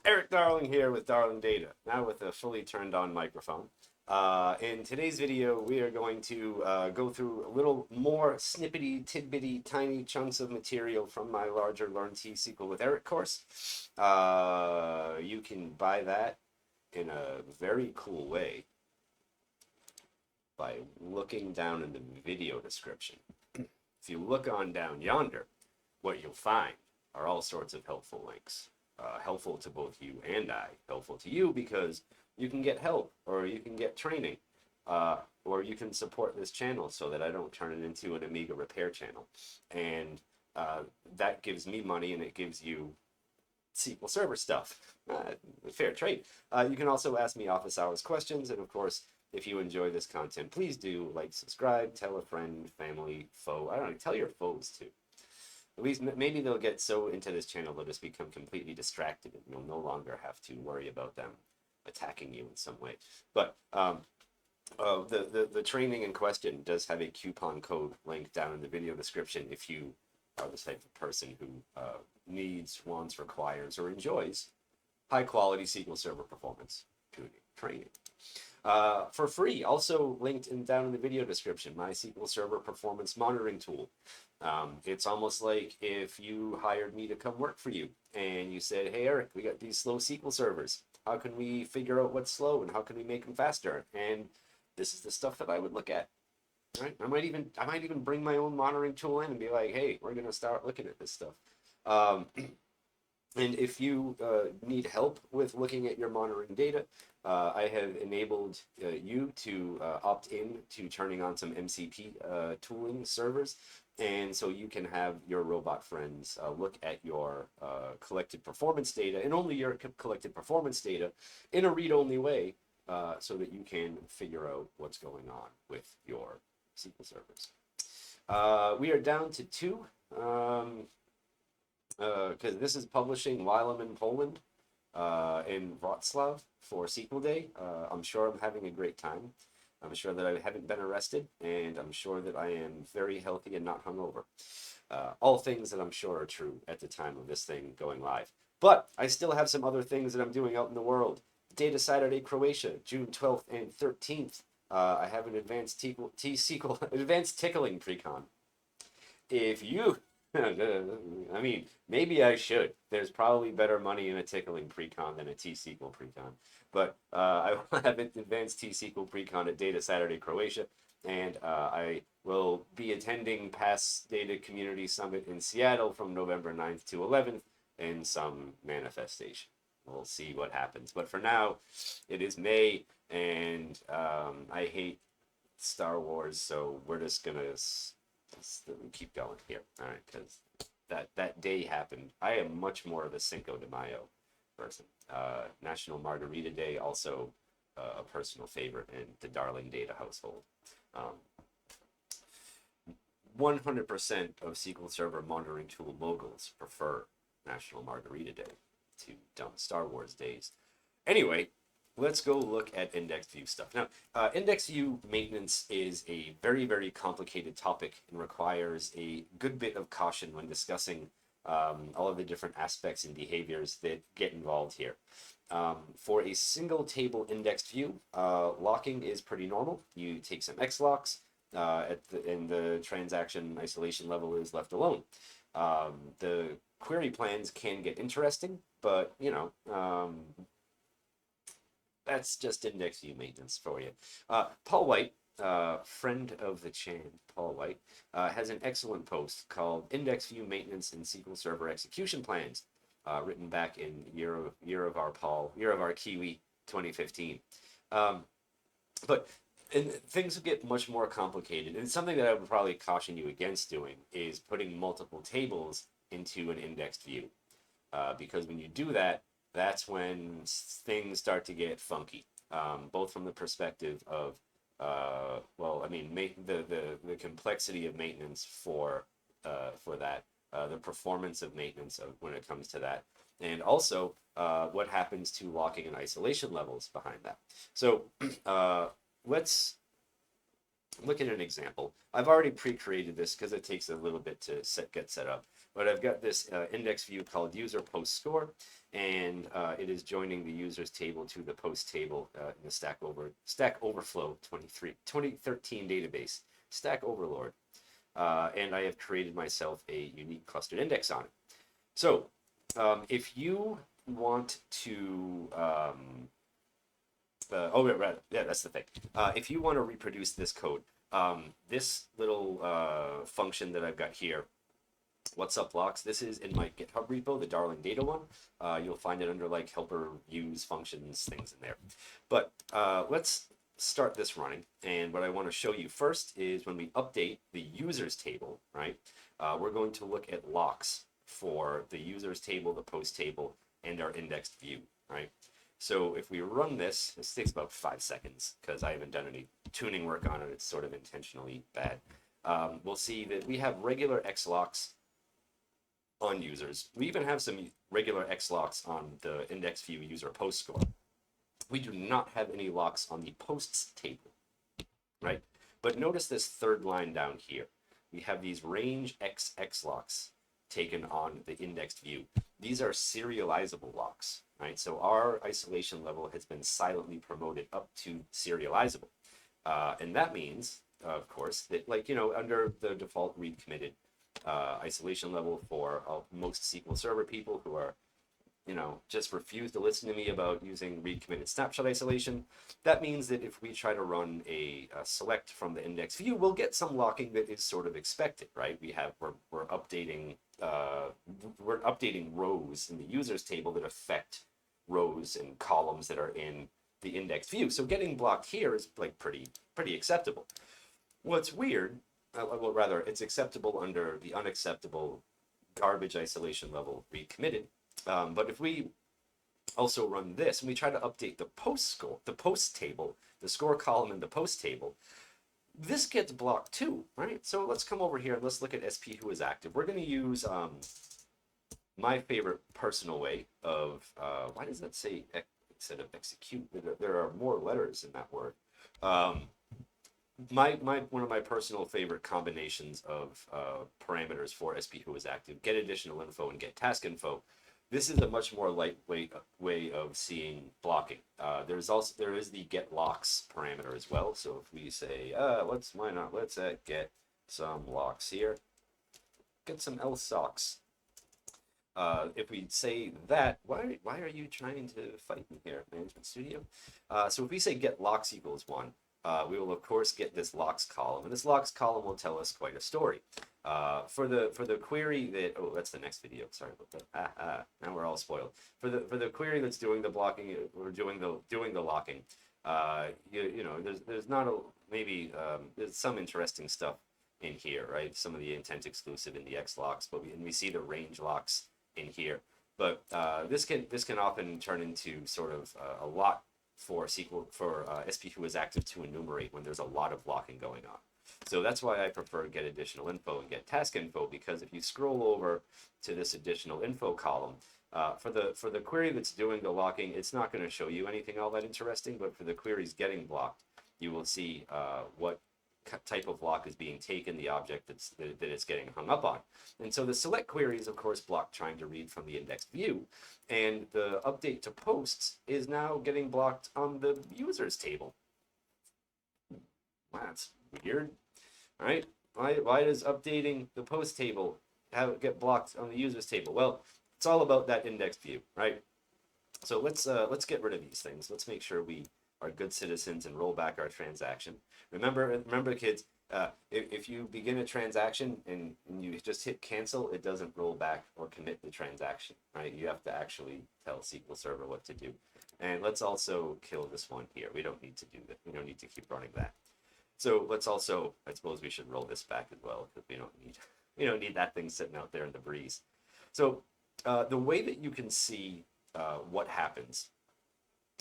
Eric Darling here with Darling Data, now with a fully turned on microphone. In today's video, we are going to go through a little more snippety, tidbitty, tiny chunks of material from my larger Learn T-SQL with Erik course. You can buy that in a very cool way by looking down in the video description. If you look on down yonder, what you'll find are all sorts of helpful links. Helpful to both you and I. Helpful to you because you can get help or you can get training or you can support this channel so that I don't turn it into an Amiga repair channel. And that gives me money and it gives you SQL Server stuff. Fair trade. You can also ask me office hours questions, and of course, if you enjoy this content, please do like, subscribe, tell a friend, family, foe. I don't know, tell your foes too. At least maybe they'll get so into this channel they'll just become completely distracted and you'll no longer have to worry about them attacking you in some way. But the training in question does have a coupon code link down in the video description if you are the type of person who needs, wants, requires, or enjoys high quality SQL Server performance tuning training. For free, also linked down in the video description, my SQL Server performance monitoring tool. It's almost like if you hired me to come work for you and you said, hey, Eric, we got these slow SQL servers. How can we figure out what's slow and how can we make them faster? And this is the stuff that I would look at. Right? I might even bring my own monitoring tool in and be like, hey, we're gonna start looking at this stuff. And if you need help with looking at your monitoring data, I have enabled you to opt in to turning on some MCP tooling servers. And so you can have your robot friends look at your collected performance data and only your collected performance data in a read-only way so that you can figure out what's going on with your SQL servers. We are down to two. Because this is publishing while I'm in Poland, in Wrocław for SQL Day. I'm sure I'm having a great time. I'm sure that I haven't been arrested, and I'm sure that I am very healthy and not hungover. All things that I'm sure are true at the time of this thing going live. But I still have some other things that I'm doing out in the world. Data Saturday Croatia, June 12th and 13th. I have an advanced T-SQL, advanced tickling precon. If you I mean, maybe I should. There's probably better money in a tickling precon than a T-SQL precon. But I will have an advanced T-SQL precon at Data Saturday Croatia, and I will be attending Pass Data Community Summit in Seattle from November 9th to 11th in some manifestation. We'll see what happens. But for now, it is May, and I hate Star Wars, so we're just gonna keep going here. All right, because that day happened. I am much more of a Cinco de Mayo person. National Margarita Day, also a personal favorite in the Darling Data household. 100% of SQL Server monitoring tool moguls prefer National Margarita Day to dumb Star Wars days. Anyway, let's go look at index view stuff. Now, index view maintenance is a very, very complicated topic and requires a good bit of caution when discussing all of the different aspects and behaviors that get involved here. For a single table indexed view, locking is pretty normal. You take some X locks, and the transaction isolation level is left alone. The query plans can get interesting, but you know, that's just index view maintenance for you. Paul White, friend of the chan, Paul White, has an excellent post called Index View Maintenance in SQL Server Execution Plans, written back in year of our Kiwi 2015. But and things get much more complicated, and something that I would probably caution you against doing is putting multiple tables into an indexed view, because when you do that, that's when things start to get funky, both from the perspective of, well, I mean, the complexity of maintenance for that, the performance of maintenance when it comes to that, and also what happens to locking and isolation levels behind that. So let's look at an example. I've already pre-created this because it takes a little bit to get set up. But I've got this index view called user post score, and it is joining the users table to the post table in the Stack Overflow 2013 database, Stack Overlord. And I have created myself a unique clustered index on it. So if you want to, that's the thing. If you want to reproduce this code, this little function that I've got here, what's up blocks, this is in my GitHub repo, the Darling Data one. You'll find it under like helper use functions, things in there. But let's start this running. And what I want to show you first is when we update the users table, right? We're going to look at locks for the users table, the post table, and our indexed view, right? So if we run this takes about 5 seconds because I haven't done any tuning work on it. It's sort of intentionally bad. We'll see that we have regular X locks on users. We even have some regular X locks on the index view user post score. We do not have any locks on the posts table, right? But notice this third line down here. We have these range X locks taken on the indexed view. These are serializable locks, right? So our isolation level has been silently promoted up to serializable. And that means, of course, that under the default read committed isolation level for most SQL Server people who are, just refuse to listen to me about using read committed snapshot isolation. That means that if we try to run a select from the index view, we'll get some locking that is sort of expected, right? We're updating rows in the users table that affect rows and columns that are in the index view. So getting blocked here is like pretty acceptable. What's weird, well, rather, it's acceptable under the unacceptable garbage isolation level read committed. But if we also run this and we try to update the post table, the score column in the post table, this gets blocked too, right? So let's come over here and let's look at SP who is active. We're going to use my favorite personal way of, why does that say instead of execute? There are more letters in that word. One of my personal favorite combinations of parameters for SP who is active, get additional info and get task info. This is a much more lightweight way of seeing blocking. There is the get locks parameter as well. So if we say, let's get some locks here, get some else socks. If we say that, why are you trying to fight me here, Management Studio? So if we say get locks equals 1, we will of course get this locks column, and this locks column will tell us quite a story. For the query that, oh, that's the next video. Sorry about that. Now we're all spoiled. For the query that's doing the blocking or doing the locking, there's not there's some interesting stuff in here, right? Some of the intent exclusive in the X locks, but we see the range locks in here. But this can often turn into sort of a lot for SP who is active to enumerate when there's a lot of blocking going on. So that's why I prefer get additional info and get task info, because if you scroll over to this additional info column, for the query that's doing the locking, it's not going to show you anything all that interesting, but for the queries getting blocked, you will see what type of lock is being taken, the object that it's getting hung up on. And so the select query is of course blocked trying to read from the indexed view, and the update to posts is now getting blocked on the users table. Wow, that's weird. All right, why does updating the post table get blocked on the users table? Well, it's all about that indexed view, right? So let's get rid of these things. Let's make sure we are good citizens and roll back our transaction. Remember, kids, if you begin a transaction and you just hit cancel, it doesn't roll back or commit the transaction, right? You have to actually tell SQL Server what to do. And let's also kill this one here. We don't need to do that. We don't need to keep running that. So let's also, I suppose we should roll this back as well, because we don't need that thing sitting out there in the breeze. So the way that you can see what happens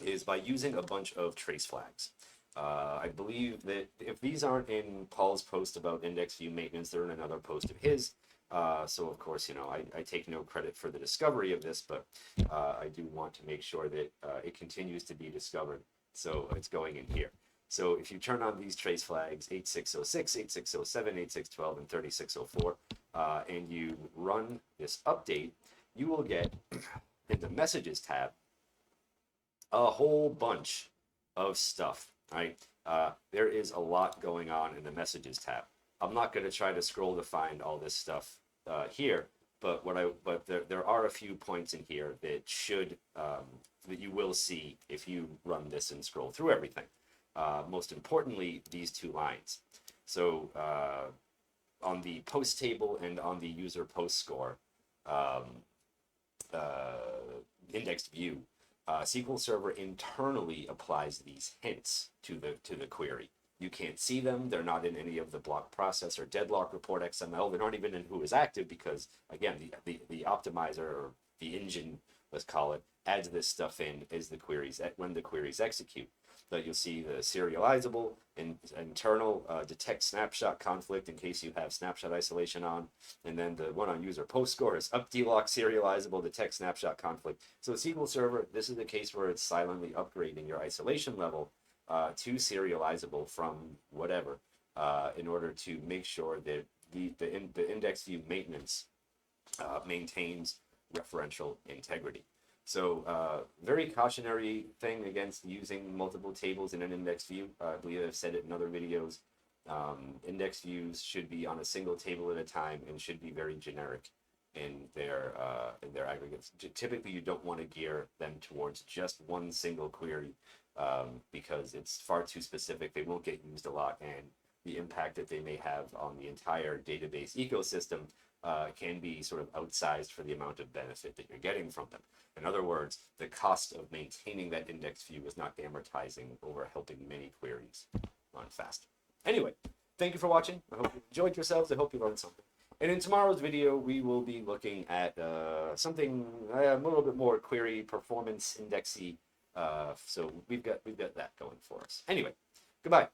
is by using a bunch of trace flags. I believe that if these aren't in Paul's post about index view maintenance, they're in another post of his. So of course, I take no credit for the discovery of this, but I do want to make sure that it continues to be discovered. So it's going in here. So if you turn on these trace flags, 8606, 8607, 8612, and 3604, and you run this update, you will get in the messages tab a whole bunch of stuff, right? There is a lot going on in the messages tab. I'm not going to try to scroll to find all this stuff here, but there are a few points in here that should that you will see if you run this and scroll through everything. Most importantly, these two lines. So on the post table and on the user post score indexed view, SQL Server internally applies these hints to the query. You can't see them. They're not in any of the block process or deadlock report XML. They're not even in who is active because, again, the optimizer or the engine, let's call it, adds this stuff in as the queries when the queries execute. But you'll see the serializable and internal detect snapshot conflict in case you have snapshot isolation on, and then the one on user post score is up delock serializable detect snapshot conflict. So SQL Server, this is the case where it's silently upgrading your isolation level to serializable from whatever in order to make sure that the index view maintenance maintains referential integrity. So very cautionary thing against using multiple tables in an index view. I believe I've said it in other videos. Index views should be on a single table at a time and should be very generic in their aggregates. Typically, you don't want to gear them towards just one single query because it's far too specific. They won't get used a lot, and the impact that they may have on the entire database ecosystem can be sort of outsized for the amount of benefit that you're getting from them. In other words, the cost of maintaining that index view is not amortizing over helping many queries run faster. Anyway, thank you for watching. I hope you enjoyed yourselves. I hope you learned something. And in tomorrow's video, we will be looking at something a little bit more query performance indexy. So we've got that going for us. Anyway, goodbye.